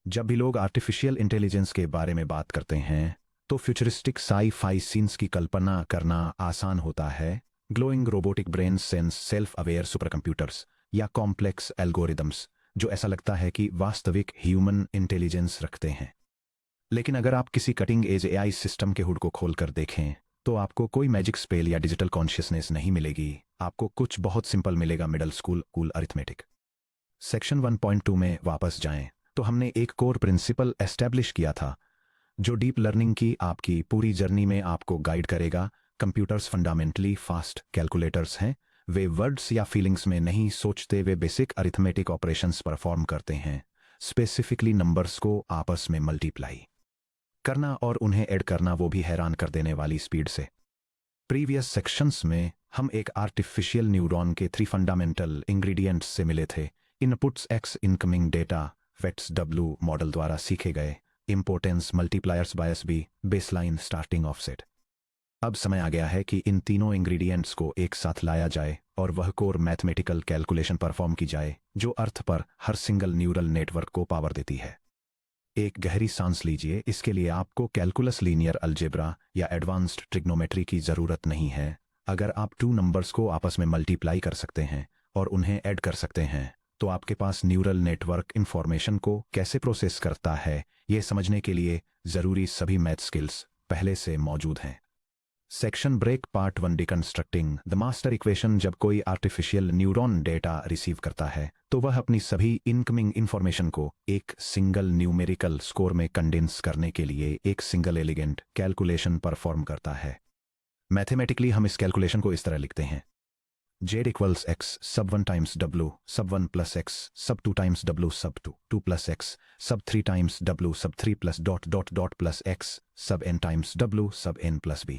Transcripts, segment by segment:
जब भी लोग आर्टिफिशियल इंटेलिजेंस के बारे में बात करते हैं तो फ्यूचरिस्टिक साई-फाई सीन्स की कल्पना करना आसान होता है। Glowing robotic brain sense self aware super computers या कॉम्प्लेक्स एल्गोरिदम्स जो ऐसा लगता है कि वास्तविक ह्यूमन इंटेलिजेंस रखते हैं। लेकिन अगर आप किसी कटिंग एज एआई सिस्टम के हुड को खोलकर देखें तो आपको कोई मैजिक स्पेल या डिजिटल कॉन्शियसनेस नहीं मिलेगी। आपको कुछ बहुत सिंपल मिलेगा, middle school cool arithmetic. Section 1.2 में वापस जाएं तो हमने एक कोर प्रिंसिपल एस्टैब्लिश किया था जो डीप लर्निंग की आपकी पूरी जर्नी में आपको गाइड करेगा। कंप्यूटर्स फंडामेंटली फास्ट कैलकुलेटर्स हैं। वे वर्ड्स या फीलिंग्स में नहीं सोचते, वे बेसिक अरिथमेटिक ऑपरेशंस परफॉर्म करते हैं, स्पेसिफिकली नंबर्स को आपस में मल्टीप्लाई करना और उन्हें ऐड करना, वो भी हैरान कर देने वाली स्पीड से। प्रीवियस सेक्शंस में हम एक आर्टिफिशियल न्यूरॉन के 3 फंडामेंटल इंग्रेडिएंट्स से मिले थे। Inputs x, incoming data, weights डब्ल्यू मॉडल द्वारा सीखे गए, importance, multipliers, bias b, baseline, starting offset. अब समय आ गया है कि इन तीनों इंग्रेडिएंट्स को एक साथ लाया जाए और वह कोर मैथमेटिकल कैलकुलेशन परफॉर्म की जाए जो अर्थ पर हर सिंगल न्यूरल नेटवर्क को पावर देती है। एक गहरी सांस लीजिए। इसके लिए आपको कैलकुलस, लीनियर अलजेब्रा या एडवांस्ड ट्रिग्नोमेट्री की जरूरत नहीं है। अगर आप 2 नंबर्स को आपस में मल्टीप्लाई कर सकते हैं और उन्हें ऐड कर सकते हैं तो आपके पास न्यूरल नेटवर्क इंफॉर्मेशन को कैसे प्रोसेस करता है ये समझने के लिए जरूरी सभी मैथ स्किल्स पहले से मौजूद हैं। Section break part 1, deconstructing the master equation. जब कोई आर्टिफिशियल न्यूरॉन डेटा रिसीव करता है तो वह अपनी सभी इनकमिंग इंफॉर्मेशन को एक सिंगल न्यूमेरिकल स्कोर में कंडेंस करने के लिए एक सिंगल एलिगेंट कैलकुलेशन परफॉर्म करता है। मैथमेटिकली हम इस कैलकुलेशन को इस तरह लिखते हैं: z equals x sub 1 times w सब 1 प्लस x सब 2 times w sub 2 2 plus x सब 3 टाइम्स w सब 3 plus dot dot dot plus x सब n टाइम्स w सब n plus b।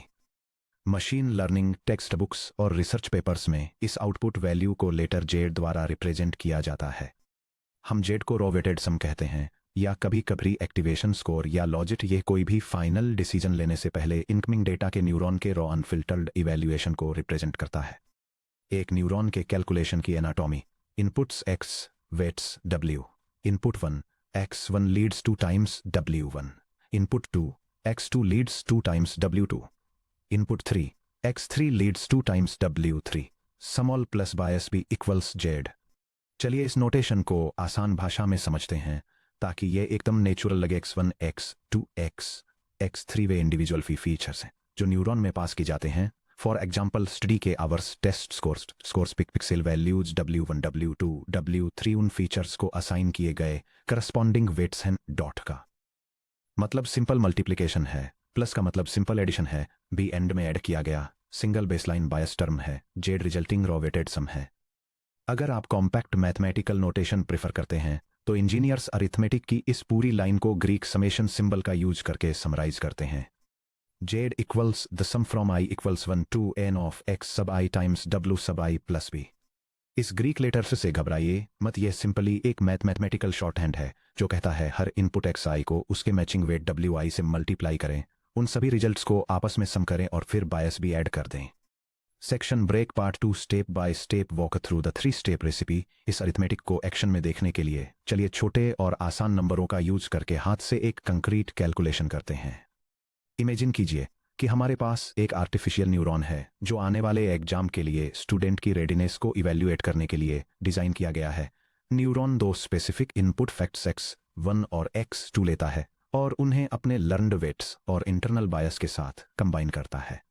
Machine learning text books और research papers में इस output value को लेटर जेड द्वारा रिप्रेजेंट किया जाता है। हम जेड को रो वेटेड सम कहते हैं या कभी कभी एक्टिवेशन स्कोर या लॉजिट। ये कोई भी फाइनल डिसीजन लेने से पहले इनकमिंग डेटा के न्यूरॉन के रॉ अनफिल्टर्ड इवैल्यूएशन को रिप्रेजेंट करता है। एक न्यूरॉन के कैलकुलेशन की anatomy: inputs x, weights w। Input 1 x1 leads 2 times w1। Input 2 x2 leads 2 times w2। Input 3 x3 leads 2 times w3। Small plus bias b equals z. चलिए इस notation को आसान भाषा में समझते हैं ताकि ये एकदम नेचुरल लगे। x1, x2, x3 वे इंडिविजुअल फीचर्स हैं जो न्यूरॉन में पास की जाते हैं। फॉर एग्जाम्पल, स्टडी के hours, test scores, pixel values w1, w2, w3 उन फीचर्स को असाइन किए गए करस्पॉन्डिंग वेट्स हैं। डॉट का मतलब सिंपल मल्टीप्लिकेशन है, प्लस का मतलब सिंपल एडिशन है, बी एंड में ऐड किया गया सिंगल बेसलाइन बायस टर्म है, जेड रिजल्टिंग रॉ वेटेड सम है। अगर आप कॉम्पैक्ट मैथमेटिकल नोटेशन प्रेफर करते हैं तो इंजीनियर्स अरिथमेटिक की इस पूरी लाइन को ग्रीक समेशन सिंबल का यूज करके समराइज करते हैं। Z equals the sum from i equals 1 to n of x सब i टाइम्स w सब i प्लस b। इस ग्रीक लेटर्स से घबराइए मत, यह सिंपली एक मैथमेटिकल शॉर्ट हैंड है जो कहता है हर इनपुट xi को उसके मैचिंग वेट wi से मल्टीप्लाई करें, उन सभी रिजल्ट्स को आपस में सम करें और फिर बायस भी ऐड कर दें। Section break part 2, step by step walk through the 3 step recipe. इस अरिथमेटिक को एक्शन में देखने के लिए चलिए छोटे और आसान नंबरों का यूज करके हाथ से एक कंक्रीट कैलकुलेशन करते हैं। इमेजिन कीजिए कि हमारे पास एक आर्टिफिशियल न्यूरॉन है जो आने वाले एग्जाम के लिए स्टूडेंट की रेडीनेस को इवैल्यूएट करने के लिए डिजाइन किया गया है। Neuron 2 specific input facts x1 और x2 लेता है और उन्हें अपने लर्नड वेट्स और इंटरनल बायस के साथ कंबाइन करता है।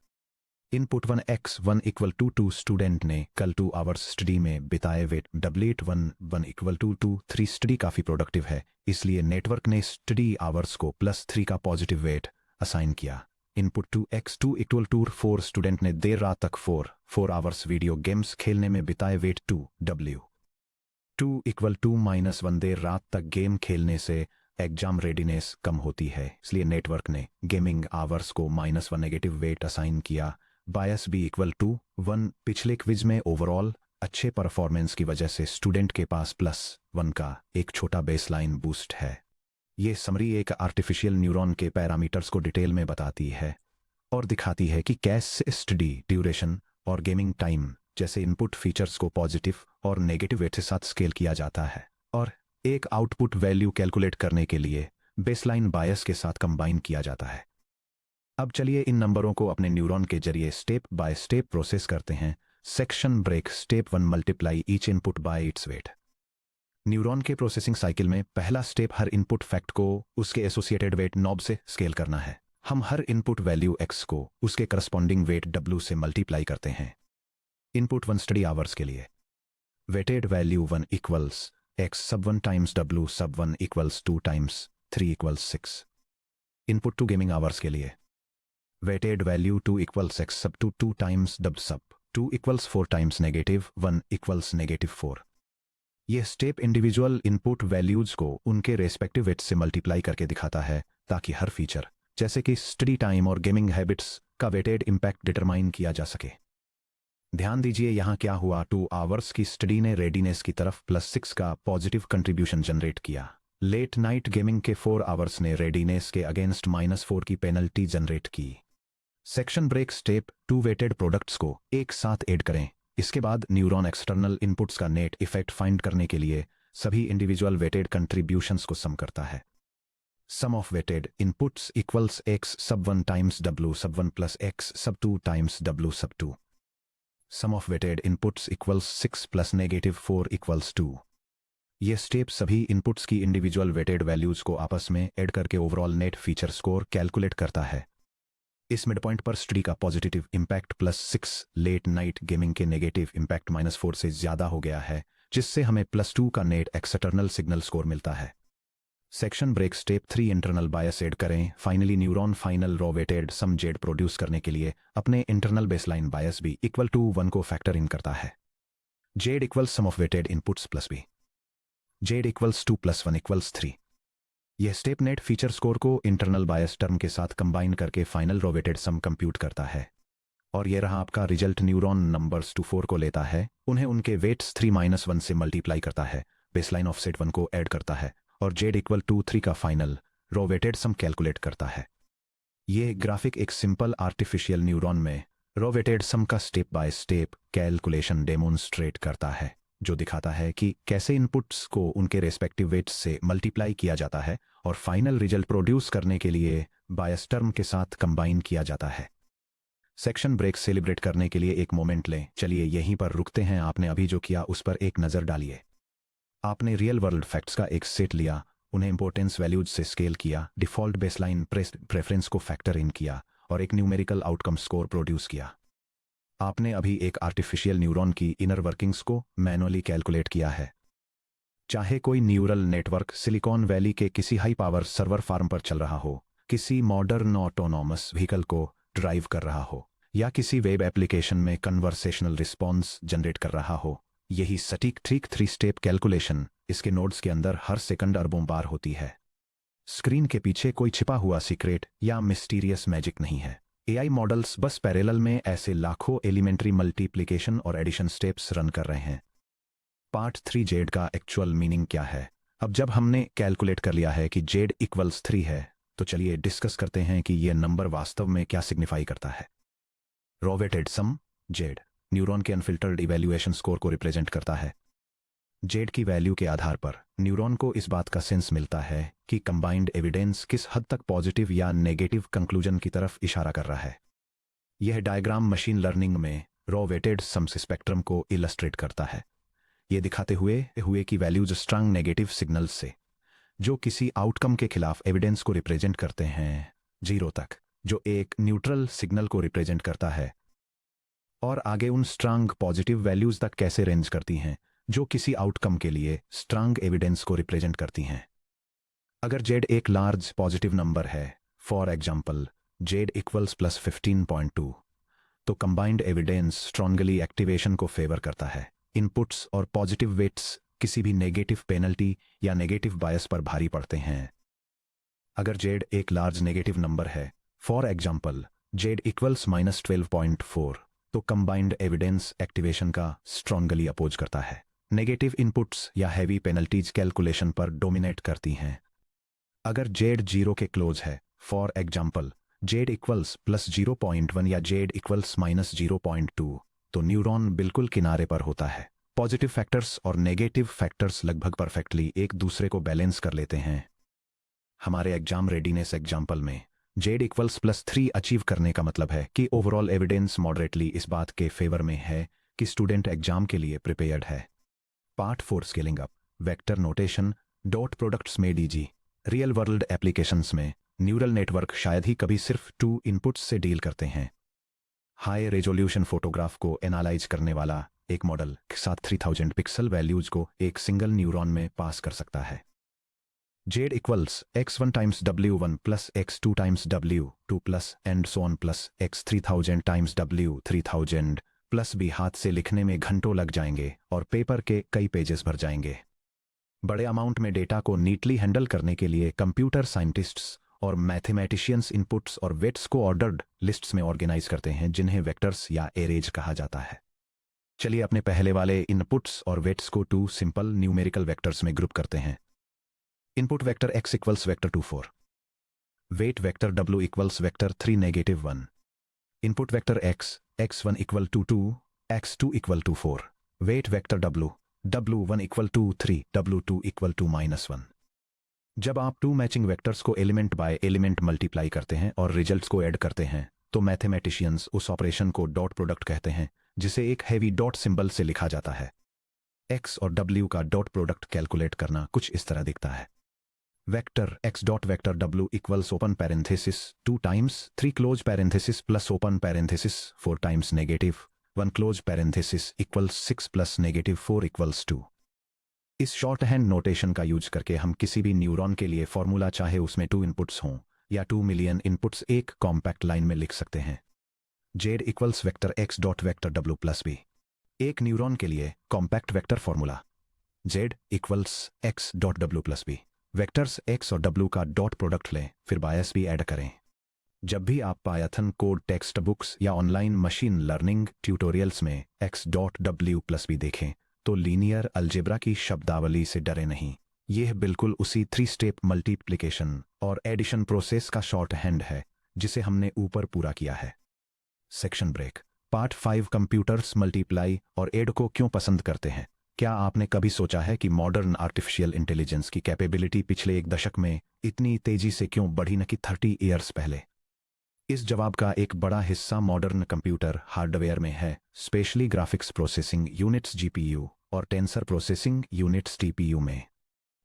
Input 1 x1 equal to 2, student ने कल 2 आवर्स स्टडी में बिताए, weight w1 equal to 2 3। Study काफ़ी प्रोडक्टिव है इसलिए नेटवर्क ने स्टडी आवर्स को +3 का पॉजिटिव वेट असाइन किया। Input 2 x2 equal to 4, student ने देर रात तक 4 आवर्स वीडियो गेम्स खेलने में बिताए, वेट 2 w2 इक्वल टू -1। देर रात तक गेम खेलने से एग्जाम रेडीनेस कम होती है इसलिए नेटवर्क ने गेमिंग आवर्स को -1 नेगेटिव वेट असाइन किया। बायस बी इक्वल टू 1। पिछले क्विज में ओवरऑल अच्छे परफॉर्मेंस की वजह से स्टूडेंट के पास +1 का एक छोटा बेसलाइन बूस्ट है। ये समरी एक आर्टिफिशियल न्यूरॉन के पैरामीटर्स को डिटेल में बताती है और दिखाती है कि कैसे स्टडी ड्यूरेशन और गेमिंग टाइम जैसे इनपुट फीचर्स को पॉजिटिव और नेगेटिव वेट के साथ स्केल किया जाता है। और एक आउटपुट वैल्यू कैलकुलेट करने के लिए बेसलाइन बायस के साथ कंबाइन किया जाता है। अब चलिए इन नंबरों को अपने न्यूरॉन के जरिए स्टेप बाय स्टेप प्रोसेस करते हैं। Section break step 1 multiply each input by its weight. Neuron के प्रोसेसिंग साइकिल में पहला स्टेप हर इनपुट फैक्ट को उसके एसोसिएटेड वेट नॉब से स्केल करना है। हम हर इनपुट वैल्यू x को उसके करस्पॉन्डिंग वेट w से मल्टीप्लाई करते हैं। इनपुट 1 स्टडी आवर्स के लिए weighted value 1 equals x sub 1 times w सब 1 equals 2 times 3 equals 6। Input 2 gaming hours के लिए वेटेड वैल्यू 2 इक्वल्स x सब 2 times w sub 2 equals 4 times negative 1 equals negative 4। यह स्टेप इंडिविजुअल इनपुट वैल्यूज को उनके respective weights से multiply करके दिखाता है ताकि हर फीचर जैसे कि स्टडी टाइम और गेमिंग हैबिट्स का वेटेड इंपैक्ट डिटरमाइन किया जा सके। ध्यान दीजिए यहाँ क्या हुआ। 2 आवर्स की स्टडी ने रेडीनेस की तरफ +6 का पॉजिटिव कंट्रीब्यूशन जनरेट किया। लेट नाइट गेमिंग के 4 आवर्स ने रेडीनेस के अगेंस्ट -4 की पेनल्टी जनरेट की। Section break step 2 weighted products को एक साथ ऐड करें। इसके बाद न्यूरॉन एक्सटर्नल इनपुट्स का नेट इफेक्ट फाइंड करने के लिए सभी इंडिविजुअल वेटेड कंट्रीब्यूशंस को सम करता है। Sum of weighted inputs equals x sub 1 times w सब 1 प्लस x सब 2 times w sub 2। Sum of weighted inputs equals 6 plus -4 equals 2। ये स्टेप सभी इनपुट्स की इंडिविजुअल वेटेड वैल्यूज को आपस में ऐड करके overall net feature score calculate करता है। इस मिड पॉइंट पर स्टडी का positive impact +6 late night gaming के नेगेटिव इंपैक्ट -4 से ज्यादा हो गया है, जिससे हमें +2 का नेट एक्सटर्नल सिग्नल स्कोर मिलता है। Section break step 3 internal bias add करें। Finally neuron final raw weighted sum z produce करने के लिए अपने इंटरनल बेसलाइन बायस भी इक्वल टू 1 को फैक्टर इन करता है। Z equals sum of weighted inputs plus b. Z equals 2 + 1 equals 3। यह स्टेप नेट फीचर स्कोर को इंटरनल बायस टर्म के साथ कंबाइन करके final raw weighted sum compute करता है। और यह रहा आपका रिजल्ट। न्यूरॉन नंबर्स 2 4 को लेता है, उन्हें उनके वेट्स 3 - 1 से मल्टीप्लाई करता है, बेसलाइन ऑफसेट 1 को ऐड करता है और जेड इक्वल टू 3 का फाइनल रॉ वेटेड सम कैलकुलेट करता है। ये ग्राफिक एक सिंपल आर्टिफिशियल न्यूरॉन में रॉ वेटेड सम का step by step calculation demonstrate करता है, जो दिखाता है कि कैसे इनपुट्स को उनके रेस्पेक्टिव वेट्स से मल्टीप्लाई किया जाता है और फाइनल रिजल्ट प्रोड्यूस करने के लिए बायस टर्म के साथ कंबाइन किया जाता है। सेक्शन ब्रेक सेलिब्रेट करने के लिए एक मोमेंट लें। चलिए यहीं पर रुकते हैं। आपने अभी जो किया उस पर एक नज़र डालिए। आपने रियल वर्ल्ड फैक्ट्स का एक सेट लिया, उन्हें इंपोर्टेंस वैल्यूज से स्केल किया, डिफ़ॉल्ट बेसलाइन प्रेफरेंस को फैक्टर इन किया और एक न्यूमेरिकल आउटकम स्कोर प्रोड्यूस किया। आपने अभी एक आर्टिफिशियल न्यूरॉन की इनर वर्किंग्स को मैनुअली कैलकुलेट किया है। चाहे कोई न्यूरल नेटवर्क सिलिकॉन वैली के किसी हाई पावर सर्वर फार्म पर चल रहा हो, किसी मॉडर्न ऑटोनॉमस व्हीकल को ड्राइव कर रहा हो, या किसी वेब एप्लीकेशन में कन्वर्सेशनल रिस्पॉन्स जनरेट कर रहा हो, यही सटीक ठीक 3 स्टेप कैलकुलेशन इसके नोड्स के अंदर हर सेकंड अरबों बार होती है। स्क्रीन के पीछे कोई छिपा हुआ सीक्रेट या मिस्टीरियस मैजिक नहीं है। एआई मॉडल्स बस पैरेलल में ऐसे लाखों एलिमेंट्री मल्टीप्लिकेशन और एडिशन स्टेप्स रन कर रहे हैं। पार्ट 3 जेड का एक्चुअल मीनिंग क्या है। अब जब हमने कैलकुलेट कर लिया है कि जेड इक्वल्स 3 है, तो चलिए डिस्कस करते हैं कि यह नंबर वास्तव में क्या सिग्निफाई करता है। Raw weighted sum Z neuron के अनफिल्टर्ड इवैल्यूएशन स्कोर को रिप्रेजेंट करता है। जेड की वैल्यू के आधार पर न्यूरॉन को इस बात का सेंस मिलता है कि कंबाइंड एविडेंस किस हद तक पॉजिटिव या नेगेटिव कंक्लूजन की तरफ इशारा कर रहा है। यह डायग्राम मशीन लर्निंग में रॉ वेटेड सम्स स्पेक्ट्रम को इलस्ट्रेट करता है, ये दिखाते हुए कि वैल्यूज स्ट्रांग नेगेटिव सिग्नल्स से जो किसी आउटकम के खिलाफ एविडेंस को रिप्रेजेंट करते हैं, 0 तक जो एक न्यूट्रल सिग्नल को रिप्रेजेंट करता है, और आगे उन स्ट्रांग पॉजिटिव वैल्यूज तक कैसे रेंज करती हैं जो किसी आउटकम के लिए स्ट्रांग एविडेंस को रिप्रेजेंट करती हैं। अगर जेड एक लार्ज पॉजिटिव नंबर है, फॉर एग्जाम्पल जेड इक्वल्स +15.2, तो कंबाइंड एविडेंस स्ट्रांगली एक्टिवेशन को फेवर करता है। इनपुट्स और पॉजिटिव वेट्स किसी भी नेगेटिव पेनल्टी या नेगेटिव बायस पर भारी पड़ते हैं। अगर जेड एक लार्ज नेगेटिव नंबर है, फॉर एग्जाम्पल जेड इक्वल्स -12.4, तो कंबाइंड एविडेंस एक्टिवेशन का स्ट्रांगली अपोज करता है। नेगेटिव इनपुट्स या हैवी पेनल्टीज कैलकुलेशन पर डोमिनेट करती हैं। अगर जेड 0 के क्लोज है, फॉर एग्जाम्पल जेड इक्वल्स +0.1 या जेड इक्वल्स -0.2, तो न्यूरॉन बिल्कुल किनारे पर होता है। पॉजिटिव फैक्टर्स और नेगेटिव फैक्टर्स लगभग परफेक्टली एक दूसरे को बैलेंस कर लेते हैं। हमारे एग्जाम रेडीनेस एग्जाम्पल में जेड इक्वल्स +3 अचीव करने का मतलब है कि ओवरऑल एविडेंस मॉडरेटली इस बात के फेवर में है कि स्टूडेंट एग्जाम के लिए प्रिपेयर्ड है। Part 4 scaling up, vector notation, dot products में डीजी। रियल वर्ल्ड एप्लीकेशंस में न्यूरल नेटवर्क शायद ही कभी सिर्फ 2 इनपुट्स से डील करते हैं। हाई रेजोल्यूशन फोटोग्राफ को एनालाइज करने वाला एक मॉडल के साथ 3000 पिक्सल वैल्यूज को एक सिंगल न्यूरॉन में पास कर सकता है। Z equals x1 times w1 plus x2 times w2 plus and so on plus x 3000 times w3000 plus भी हाथ से लिखने में घंटों लग जाएंगे और पेपर के कई पेजेस भर जाएंगे। बड़े अमाउंट में डेटा को नीटली हैंडल करने के लिए कंप्यूटर साइंटिस्ट्स और मैथमेटिशियंस इनपुट्स और वेट्स को ऑर्डर्ड लिस्ट्स में ऑर्गेनाइज करते हैं, जिन्हें वेक्टर्स या एरेज कहा जाता है। चलिए अपने पहले वाले इनपुट्स और वेट्स को 2 सिंपल न्यूमेरिकल वेक्टर्स में ग्रुप करते हैं। Input vector x equals vector 2 4, weight vector w equals vector 3 -1, input vector x1 equal to 2, x2 equal to 4, weight vector w1 equal to 3, w2 equal to -1। जब आप 2 matching vectors को element by element multiply करते हैं और results को add करते हैं तो मैथमेटिशियंस उस ऑपरेशन को डॉट प्रोडक्ट कहते हैं, जिसे एक हैवी डॉट सिंबल से लिखा जाता है। x और w का डॉट प्रोडक्ट कैलकुलेट करना कुछ इस तरह दिखता है। Vector x dot vector w equals open parenthesis 2 times 3 close parenthesis plus open parenthesis 4 times -1 close parenthesis equals 6 plus -4 equals 2। इस शॉर्ट हैंड नोटेशन का यूज करके हम किसी भी न्यूरॉन के लिए फॉर्मूला, चाहे उसमें 2 इनपुट्स हों या 2 मिलियन इनपुट्स, एक कॉम्पैक्ट लाइन में लिख सकते हैं। Z equals vector x dot vector w plus b। एक न्यूरॉन के लिए compact vector formula Z equals x dot w plus b। Vectors x और w का डॉट प्रोडक्ट लें, फिर बायस भी ऐड करें। जब भी आप पायथन कोड टेक्स्ट बुक्स या ऑनलाइन मशीन लर्निंग ट्यूटोरियल्स में x dot w plus b देखें तो लीनियर अलजेब्रा की शब्दावली से डरे नहीं। यह बिल्कुल उसी 3 स्टेप मल्टीप्लिकेशन और एडिशन प्रोसेस का शॉर्ट हैंड है जिसे हमने ऊपर पूरा किया है। Section break. Part 5 computers multiply और ऐड को क्यों पसंद करते हैं। क्या आपने कभी सोचा है कि मॉडर्न आर्टिफिशियल इंटेलिजेंस की कैपेबिलिटी पिछले एक दशक में इतनी तेजी से क्यों बढ़ी, न कि 30 ईयर्स पहले? इस जवाब का एक बड़ा हिस्सा मॉडर्न कंप्यूटर हार्डवेयर में है, specially graphics processing units GPU और टेंसर प्रोसेसिंग यूनिट्स TPU में।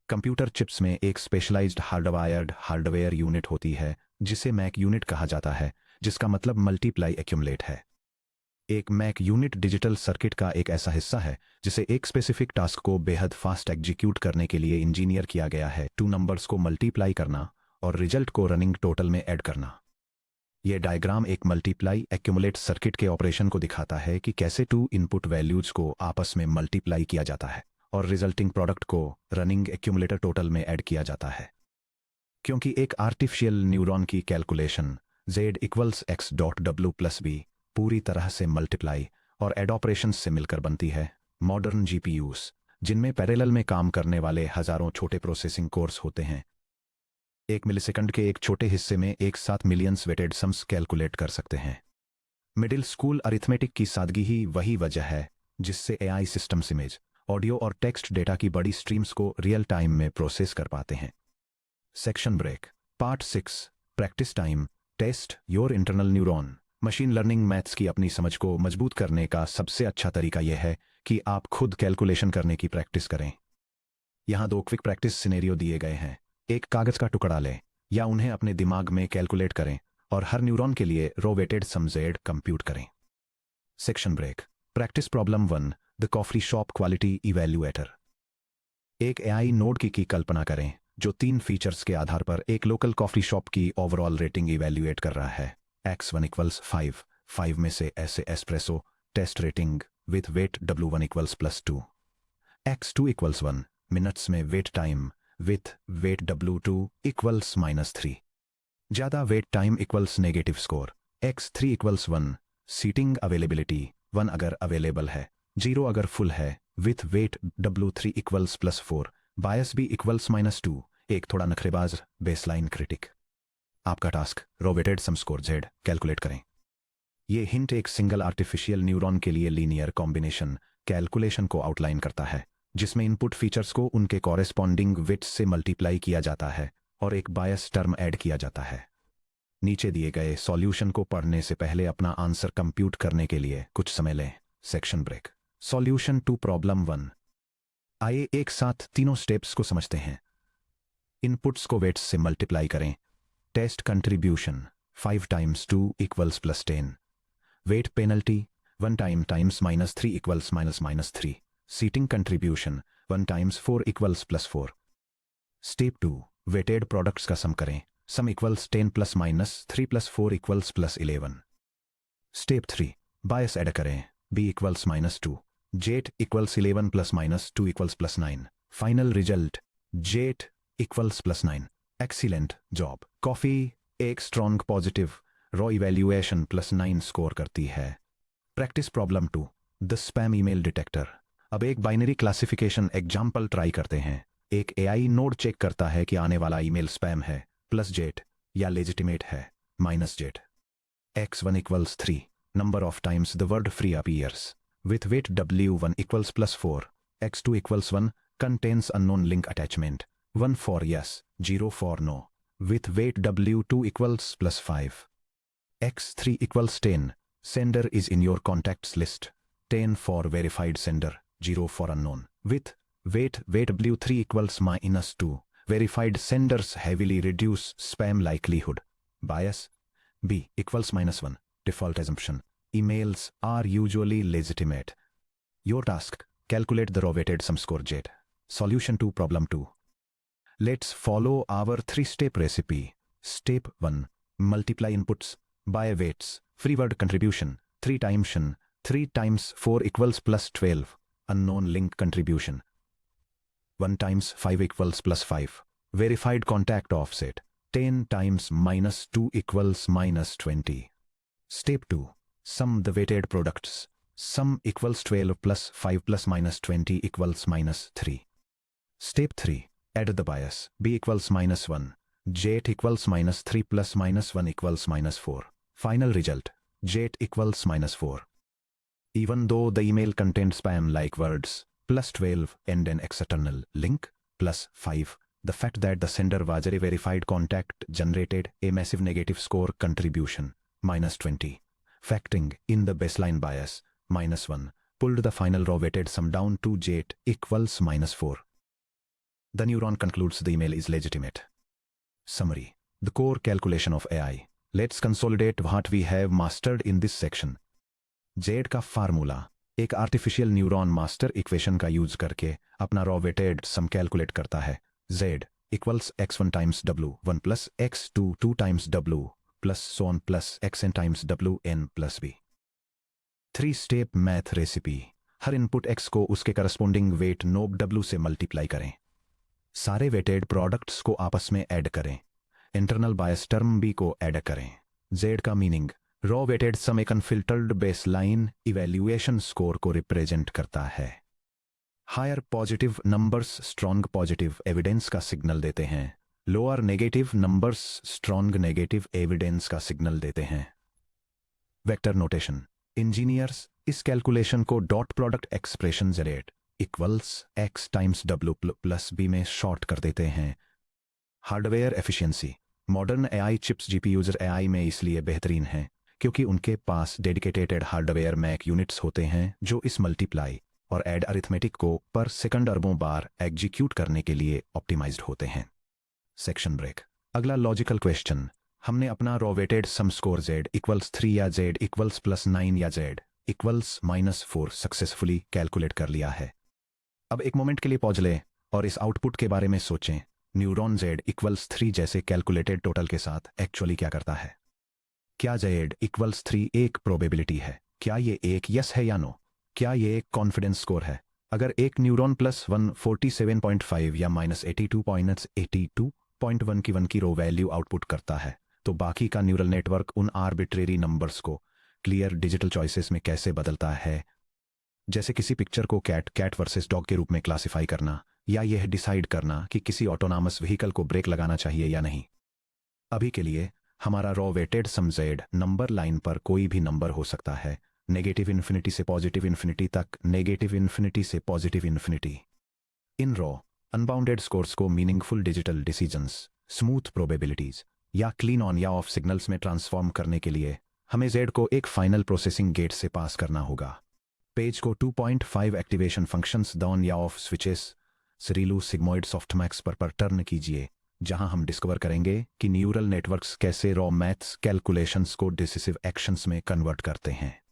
कंप्यूटर चिप्स में एक स्पेशलाइज्ड हार्डवायर्ड हार्डवेयर यूनिट होती है जिसे मैक यूनिट कहा जाता है, जिसका मतलब मल्टीप्लाई एक्यूमुलेट है। एक मैक यूनिट डिजिटल सर्किट का एक ऐसा हिस्सा है जिसे एक स्पेसिफिक टास्क को बेहद फास्ट एग्जीक्यूट करने के लिए इंजीनियर किया गया है, 2 नंबर्स को मल्टीप्लाई करना और रिजल्ट को रनिंग टोटल में ऐड करना। यह डायग्राम एक मल्टीप्लाई एक्यूमुलेट सर्किट के ऑपरेशन को दिखाता है कि कैसे 2 इनपुट वैल्यूज को आपस में मल्टीप्लाई किया जाता है और रिजल्टिंग प्रोडक्ट को रनिंग एक्यूमुलेटर टोटल में ऐड किया जाता है। क्योंकि एक आर्टिफिशियल न्यूरॉन की calculation z equals x dot w plus b पूरी तरह से मल्टीप्लाई और ऐड ऑपरेशंस से मिलकर बनती है, मॉडर्न GPUs, जिनमें पैरेलल में काम करने वाले हजारों छोटे प्रोसेसिंग कोर्स होते हैं, 1 मिलीसेकंड के एक छोटे हिस्से में एक साथ मिलियंस वेटेड सम्स कैलकुलेट कर सकते हैं। मिडिल स्कूल अरिथमेटिक की सादगी ही वही वजह है जिससे AI सिस्टम्स इमेज, ऑडियो और टेक्स्ट डेटा की बड़ी स्ट्रीम्स को रियल टाइम में प्रोसेस कर पाते हैं। Section break. Part 6 practice time. Test your internal neuron. Machine learning maths की अपनी समझ को मजबूत करने का सबसे अच्छा तरीका यह है कि आप खुद कैलकुलेशन करने की प्रैक्टिस करें। यहाँ 2 क्विक प्रैक्टिस सिनेरियो दिए गए हैं। एक कागज का टुकड़ा लें या उन्हें अपने दिमाग में कैलकुलेट करें और हर न्यूरॉन के लिए raw weighted sum z compute करें। Section break. Practice problem 1, the coffee shop quality evaluator. एक AI नोड की कल्पना करें जो 3 फीचर्स के आधार पर एक लोकल कॉफी शॉप की ओवरऑल रेटिंग इवैल्यूएट कर रहा है। x1 इक्वल्स 5 में से ऐसे espresso taste rating with weight w1 equals +2, x2 equals 1 minutes में wait time with weight w2 equals -3, ज़्यादा wait time equals negative score, x3 equals 1 seating availability 1 अगर अवेलेबल है, 0 अगर फुल है, विथ वेट w3 इक्वल्स +4, बायस भी equals -2, एक थोड़ा नखरेबाज baseline critic. आपका टास्क रो weighted sum score z calculate करें। ये हिंट एक सिंगल आर्टिफिशियल न्यूरॉन के लिए लीनियर कॉम्बिनेशन कैलकुलेशन को आउटलाइन करता है, जिसमें इनपुट फीचर्स को उनके कॉरेस्पॉन्डिंग वेट्स से मल्टीप्लाई किया जाता है और एक बायस टर्म ऐड किया जाता है। नीचे दिए गए सॉल्यूशन को पढ़ने से पहले अपना आंसर कंप्यूट करने के लिए कुछ समय लें। Section break. Solution to problem 1। आइए एक साथ तीनों स्टेप्स को समझते हैं। इनपुट्स को वेट्स से मल्टीप्लाई करें। Test contribution 5 times 2 equals +10। Weight penalty 1 time times -3 equals -3। Seating contribution 1 times 4 equals +4। Step 2। Weighted products का सम करें। Sum equals 10 + -3 + 4 equals +11। Step 3। Bias add करें। b equals -2। Z equals 11 + -2 equals +9। Final result z equals +9। Excellent job. Coffee एक strong positive raw evaluation +9 score करती है। Practice problem 2। The spam email detector. अब एक binary classification example try करते हैं। एक AI node check करता है कि आने वाला ईमेल स्पैम है, +जेट या लेजिटिमेट है, -jet. x1 equals 3 number of times the word free appears with weight w1 equals +4, x2 equals 1, contains unknown link attachment, 1 for yes, 0 for no, with weight w2 equals +5, x3 equals 10, sender is in your contacts list, 10 for verified sender, 0 for unknown, with weight w3 equals -2, verified senders heavily reduce spam likelihood, bias, b equals -1, default assumption. Emails are usually legitimate. Your task: calculate the raw weighted sum score jet. Solution to problem 2. Let's follow our 3-step recipe. Step 1. Multiply inputs by weights. Free word contribution 3 times 3 times 4 equals +12. Unknown link contribution 1 times 5 equals +5. Verified contact offset 10 times -2 equals -20. Step 2. Sum the weighted products. Sum equals 12 plus 5 plus -20 equals -3. Step 3. Add the bias. b equals -1. Jet equals -3 plus -1 equals -4. Final result. Jet equals -4. Even though the email contained spam-like words, +12 and an external link, +5, the fact that the sender was a verified contact generated a massive negative score contribution, -20. Factoring in the baseline bias, -1, pulled the final raw weighted sum down to jet equals -4. The neuron concludes the email is legitimate. Summary. The core calculation of AI. Let's consolidate what we have mastered in this section. Z का formula एक artificial neuron master equation का use करके अपना raw weighted सम calculate करता है। Z equals x1 times w1 plus x2 2 times w plus so on plus xn times wn plus b. 3-step math recipe. हर input x को उसके corresponding weight knob w से multiply करें। सारे weighted products को आपस में ऐड करें। इंटरनल बायस टर्म b को ऐड करें। z का मीनिंग रॉ वेटेड सम एक अनफिल्टर्ड बेसलाइन इवैल्यूएशन स्कोर को रिप्रेजेंट करता है। Higher positive numbers strong positive evidence का सिग्नल देते हैं। Lower negative numbers strong negative evidence का सिग्नल देते हैं। Vector notation. इंजीनियर्स इस calculation co dot product expression Z equals x times w plus b में शॉर्ट कर देते हैं। Hardware efficiency. Modern AI chips GPUs AI में इसलिए बेहतरीन हैं क्योंकि उनके पास डेडिकेटेड हार्डवेयर मैक यूनिट्स होते हैं जो इस मल्टीप्लाई और ऐड अरिथमेटिक को पर सेकंड अरबों बार एग्जीक्यूट करने के लिए ऑप्टिमाइज्ड होते हैं। Section break. अगला लॉजिकल क्वेश्चन। हमने अपना raw weighted sum score Z equals 3 या Z इक्वल्स +9 या Z इक्वल्स -4 सक्सेसफुली कैलकुलेट कर लिया है। अब एक मोमेंट के लिए पॉज लें और इस आउटपुट के बारे में सोचें। न्यूरॉन Z इक्वल्स 3 जैसे कैलकुलेटेड टोटल के साथ एक्चुअली क्या करता है? क्या Z इक्वल्स 3 एक प्रोबेबिलिटी है? क्या ये एक यस है या नो? क्या ये एक कॉन्फिडेंस स्कोर है? अगर एक न्यूरॉन +1 47.5 या -82.1 की रो वैल्यू आउटपुट करता है तो बाकी का न्यूरल नेटवर्क उन आर्बिट्रेरी नंबर्स को क्लियर डिजिटल चॉइसेस में कैसे बदलता है? जैसे किसी पिक्चर को कैट वर्सेस डॉग के रूप में क्लासिफाई करना या यह डिसाइड करना कि किसी ऑटोनॉमस व्हीकल को ब्रेक लगाना चाहिए या नहीं। अभी के लिए हमारा raw weighted sum Z number line पर कोई भी नंबर हो सकता है नेगेटिव इन्फिनिटी से पॉजिटिव इन्फिनिटी तक, नेगेटिव इन्फिनिटी से पॉजिटिव इन्फिनिटी। इन रॉ अनबाउंडेड स्कोर्स को meaningful digital decisions, smooth probabilities या क्लीन ऑन या ऑफ सिग्नल्स में ट्रांसफॉर्म करने के लिए हमें Z को एक फाइनल प्रोसेसिंग गेट से पास करना होगा। पेज को 2.5 एक्टिवेशन फंक्शंस डाउन या ऑफ स्विचेस सरीलू सिग्मोइड सॉफ्टमैक्स पर टर्न कीजिए, जहां हम डिस्कवर करेंगे कि न्यूरल नेटवर्क्स कैसे रॉ मैथ्स कैलकुलेशंस को डिसिसिव एक्शंस में कन्वर्ट करते हैं।